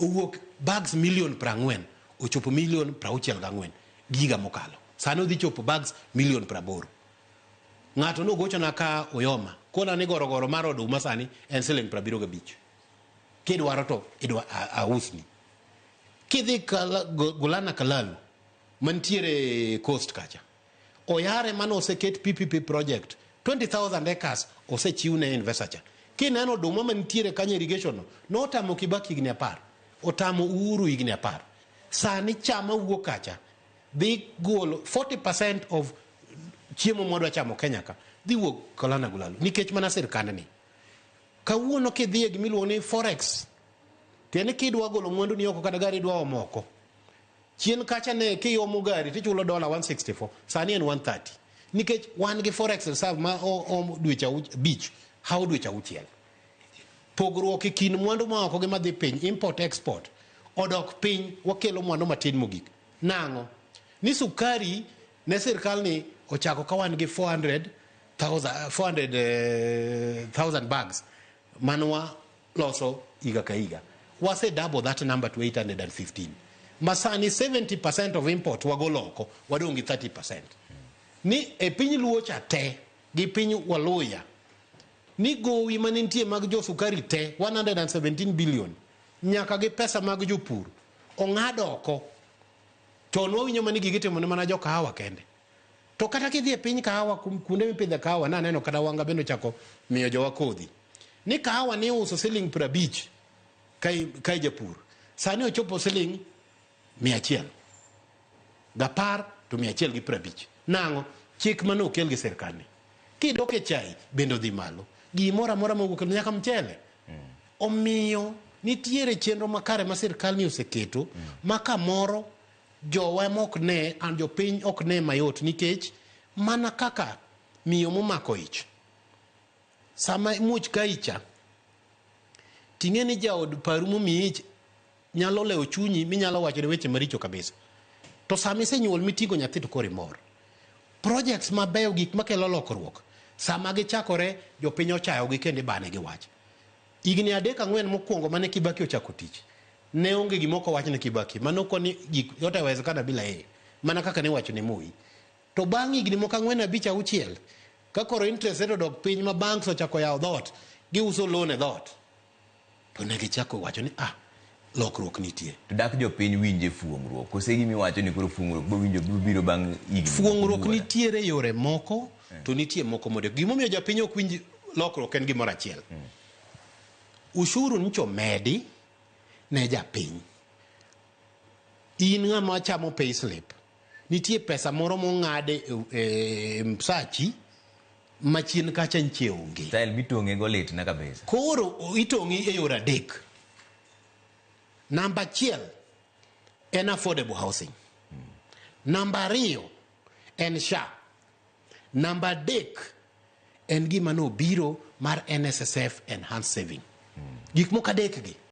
owuok bags million 40 ochopo million 64 giga mokalo. Sano dhi chopo bags million 80. Ng'ato no gochona ka oyoma kona ni gorogoro mar oduma sani en siling 75. Kidwaro to idwa ausni. Kidhi Gulana Kalalu mantiere coast kacha. Oyare mano oseket PPP project 20,000 acres osechiwne investor. Kineno oduma mantiere kanyo irrigation no otamo Kibaki higni 10, otamo Uhuru higni 10. Sani chama wuok kacha dhi golo 40% of chiemo mwadwa chamo Kenya ka dhi wuok Gulana Kalalu nikech mana sirkand ni. Kawuono kidhi e gimiluongo ni forex, tiende kidwa golo mwandu ni oko kata gari idwa omoko, chien kacha ne kiomo gari tichulo $164, sani en 130 nikech wan gi forex reserve ma dweche beach how dweche auchiel. Pogruok e kind mwandu ma oko gi madhi piny import export odok piny, wakelo mwandu matin mogik. Nang'o ni sukari ne sirkal ni ochako ka wan gi 400,000 bags manwa loso higa ka higa. Wase double that number to 815. Masani 70% of import wagolo oko, wadongi 30%. Ni e piny Luo cha te gi piny Waluya ni gowi manintie mag jo sukari te 117 billion nyaka gi pesa mag jopur ong'ado oko. To nwawinjo mani gigitimo ne mana jo kahawa kende. To kata kidhi e piny kahawa kunde mipidhe kahawa na neno kata wanga bendo chako miyo jowa kodhi. Ni kahawa ni uso siling 50 kai japur. Sani ochopo siling 100. Gapar to 150. Nang'o chik mano okel gi sirkal ni. Kidoke chai bendo dhi malo. Gimora mora mowuok nyaka mchele. Omiyo nitiere chenro makare ma sirkal ni oseketo maka moro jowa mok ne an jopiny ok ne mayot nikech mana kaka miyo momako ich. Sama much ka icha ting'e ni jaod paru momiyi ich nyalo leo chunyi minyalo wacho ne weche maricho kabisa. To sama isenyuol mitigo nyathi to kore mor. Projects mabeyo gik makelo lokruok sama gichakore jopiny ochayogi kendo bane gi wach. Higni 3-4 mokwongo mane Kibaki ochako tich ne onge gimoko wach ne Kibaki mano koni gik yote wezekana bila yeye mana kaka ne wacho ne Moi. To bang' higni moko 4-5-6 ka koro interest rate odok piny ma banks ochako yawo dhot giuso loan e dhot to ne gichako wacho ni lokruok nitie. To dak jopiny winje fuong'ruok kose gimi wacho ni koro fuong'ruok bowinjo biro bang' higni. Fuong'ruok nitiere yore moko to nitie moko modek. Gimomiyo jopiny ok winj lokruok en gimoro achiel. Ushuru nicho medi ne japiny. In ng'ama chamo payslip nitie pesa moro mong'ade e msachi machien kacha nche onge. Style mitong'e go lit na kabisa. Koro itong'i e yore adek. Namba 1 en affordable housing. Namba 2 en SHA. Namba 3 en gima no biro mar NSSF enhanced saving. Gik moko adek gi